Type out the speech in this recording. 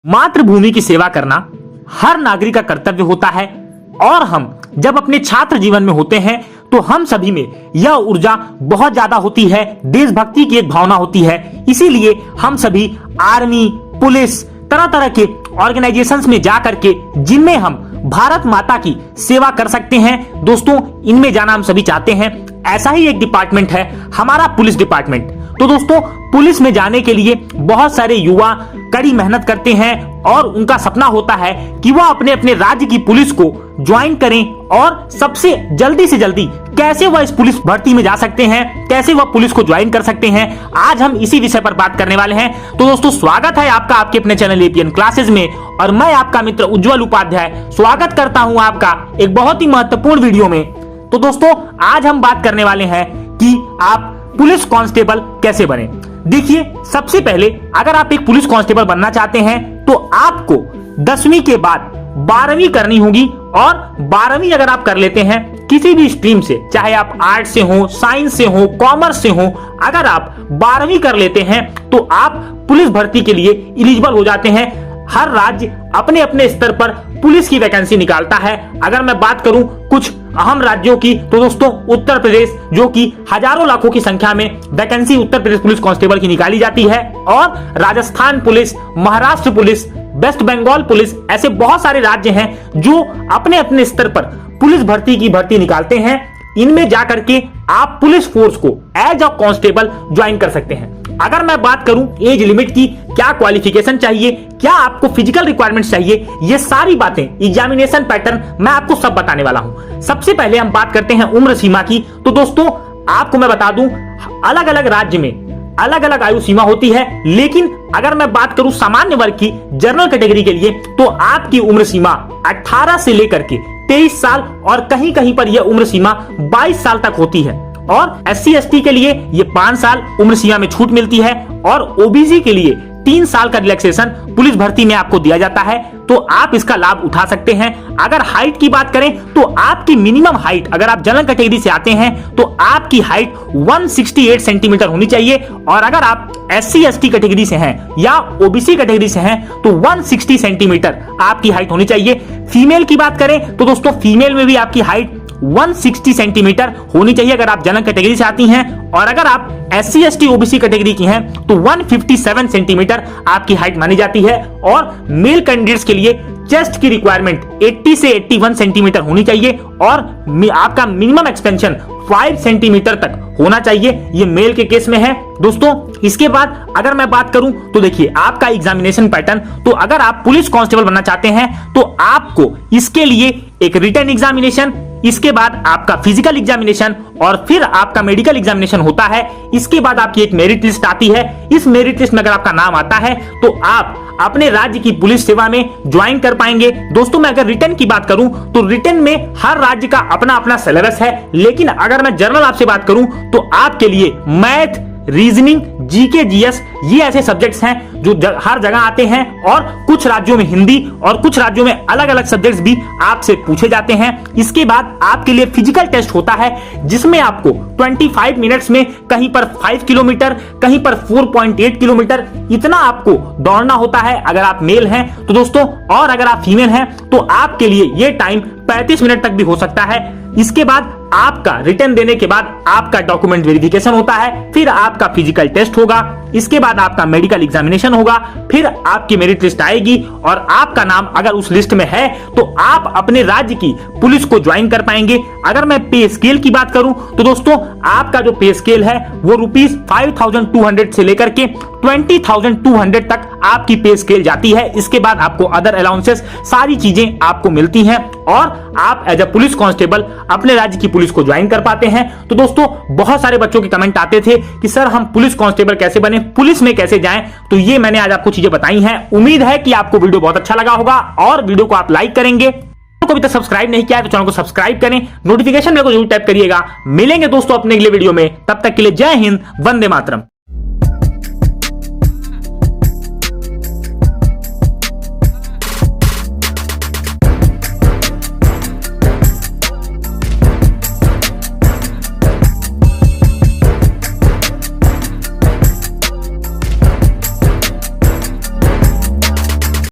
मातृभूमि की सेवा करना हर नागरिक का कर्तव्य होता है और हम जब अपने छात्र जीवन में होते हैं तो हम सभी में यह ऊर्जा बहुत ज्यादा होती है, देशभक्ति की एक भावना होती है। इसीलिए हम सभी आर्मी, पुलिस, तरह तरह के ऑर्गेनाइजेशंस में जा करके जिनमें हम भारत माता की सेवा कर सकते हैं, दोस्तों इनमें जाना हम सभी चाहते हैं। ऐसा ही एक डिपार्टमेंट है हमारा पुलिस डिपार्टमेंट। तो दोस्तों पुलिस में जाने के लिए बहुत सारे युवा कड़ी मेहनत करते हैं और उनका सपना होता है कि वह अपने अपने राज्य की पुलिस को ज्वाइन करें और सबसे जल्दी से जल्दी कैसे वह इस पुलिस भर्ती में जा सकते हैं, कैसे वह पुलिस को ज्वाइन कर सकते हैं। आज हम इसी विषय पर बात करने वाले हैं। तो दोस्तों स्वागत है आपका आपके अपने चैनल एपीएन क्लासेज में और मैं आपका मित्र उज्जवल उपाध्याय स्वागत करता हूं आपका एक बहुत ही महत्वपूर्ण वीडियो में। तो दोस्तों आज हम बात करने वाले हैं कि आप पुलिस कांस्टेबल कैसे बने। देखिए सबसे पहले अगर आप एक पुलिस कांस्टेबल बनना चाहते हैं तो आपको 10वीं के बाद 12वीं करनी होगी और 12वीं अगर आप कर लेते हैं किसी भी स्ट्रीम से, चाहे आप आर्ट से हो, साइंस से हो, कॉमर्स से हो, अगर आप 12वीं कर लेते हैं तो आप पुलिस भर्ती के लिए एलिजिबल हो जाते हैं। हर राज्य अपने अपने स्तर पर पुलिस की वैकेंसी निकालता है। अगर मैं बात करूं कुछ अहम राज्यों की तो दोस्तों उत्तर प्रदेश, जो कि हजारों लाखों की संख्या में vacancy Uttar Pradesh police constable की निकाली जाती है, और Rajasthan police, Maharashtra police, West Bengal police, ऐसे बहुत सारे राज्य हैं जो अपने अपने स्तर पर पुलिस भर्ती की भर्ती निकालते हैं। इनमें जाकर के आप पुलिस फोर्स को एज अ कांस्टेबल ज्वाइन कर सकते हैं। अगर मैं बात करूं एज लिमिट की, क्या क्वालिफिकेशन चाहिए, क्या आपको फिजिकल रिक्वायरमेंट्स चाहिए, ये सारी बातें, एग्जामिनेशन पैटर्न मैं आपको सब बताने वाला हूं। सबसे पहले हम बात करते हैं उम्र सीमा की। तो दोस्तों आपको मैं बता दूं अलग अलग राज्य में अलग अलग आयु सीमा होती है, लेकिन अगर मैं बात करूं सामान्य वर्ग की, जनरल कैटेगरी के लिए, तो आपकी उम्र सीमा 18 से लेकर के 23 साल और कहीं कहीं पर यह उम्र सीमा 22 साल तक होती है। और SC/ST के लिए ये 5 साल उम्र सीमा में छूट मिलती है और OBC के लिए 3 साल का रिलैक्सेशन पुलिस भर्ती में आपको दिया जाता है, तो आप इसका लाभ उठा सकते हैं। अगर हाइट की बात करें तो आपकी मिनिमम हाइट, अगर आप जनरल कैटेगरी से आते हैं तो आपकी हाइट 168 सेंटीमीटर होनी चाहिए, और अगर आप SC/ST कैटेगरी से हैं या OBC कैटेगरी से हैं तो 160 सेंटीमीटर आपकी हाइट होनी चाहिए। फीमेल की बात करें तो दोस्तों फीमेल में भी आपकी हाइट 160 सेंटीमीटर होनी चाहिए अगर आप जनरल कैटेगरी से आती हैं, और अगर आप SC/ST OBC कैटेगरी की हैं तो 157 सेंटीमीटर आपकी हाइट मानी जाती है। और मेल कैंडिडेट्स के लिए चेस्ट की रिक्वायरमेंट 80 से 81 सेंटीमीटर होनी चाहिए और आपका मिनिमम एक्सपेंशन 5 सेंटीमीटर तक होना चाहिए, ये मेल के केस में है दोस्तों। इसके बाद अगर मैं बात करूं तो देखिए आपका एग्जामिनेशन पैटर्न, तो अगर आप पुलिस कांस्टेबल बनना चाहते हैं तो आपको इसके लिए एक रिटन एग्जामिनेशन, इसके बाद आपका फिजिकल एग्जामिनेशन और फिर आपका मेडिकल एग्जामिनेशन होता है। इसके बाद आपकी एक मेरिट लिस्ट आती है। इस मेरिट लिस्ट में अगर आपका नाम आता है तो आप अपने राज्य की पुलिस सेवा में ज्वाइन कर पाएंगे। दोस्तों मैं अगर रिटन की बात करूं तो रिटन में हर राज्य का अपना अपना सिलेबस है, लेकिन अगर मैं जनरल आपसे बात करूं तो आपके लिए मैथ, रीजनिंग, जीके, जीएस ये ऐसे सब्जेक्ट्स हैं जो हर जगह आते हैं, और कुछ राज्यों में हिंदी और कुछ राज्यों में अलग अलग सब्जेक्ट्स भी आपसे पूछे जाते हैं। इसके बाद आपके लिए फिजिकल टेस्ट होता है जिसमें आपको 25 मिनट्स में कहीं पर 5 किलोमीटर, कहीं पर 4.8 किलोमीटर इतना आपको दौड़ना होता है अगर आप मेल हैं तो दोस्तों, और अगर आप फीमेल हैं तो आपके लिए ये टाइम 35 मिनट तक भी हो सकता है। इसके बाद आपका रिटर्न देने के बाद आपका डॉक्यूमेंट वेरिफिकेशन होता है, फिर आपका फिजिकल टेस्ट होगा, इसके बाद आपका मेडिकल एग्जामिनेशन होगा, फिर आपकी मेरिट लिस्ट आएगी और आपका नाम अगर उस लिस्ट में है तो आप अपने राज्य की पुलिस को ज्वाइन कर पाएंगे। अगर मैं पे स्केल की बात करूं तो दोस्तों आपका जो पे स्केल है वो ₹5200 से लेकर के 20,200 तक आपकी पे स्केल जाती है। इसके बाद आपको अदर अलाउंसेस सारी चीजें आपको मिलती हैं और आप एज अ पुलिस कांस्टेबल अपने राज्य की पुलिस को ज्वाइन कर पाते हैं। तो दोस्तों बहुत सारे बच्चों के कमेंट आते थे कि सर हम पुलिस कांस्टेबल कैसे बने, पुलिस में कैसे जाएं, तो ये मैंने आज आपको चीजें बताई हैं। उम्मीद है कि आपको वीडियो बहुत अच्छा लगा होगा और वीडियो को आप लाइक करेंगे। को अभी तक सब्सक्राइब नहीं किया है तो चैनल को सब्सक्राइब करें, नोटिफिकेशन बेल को जरूर टैप करिएगा। मिलेंगे दोस्तों अपने अगले वीडियो में, तब तक के लिए जय हिंद, वंदे मातरम।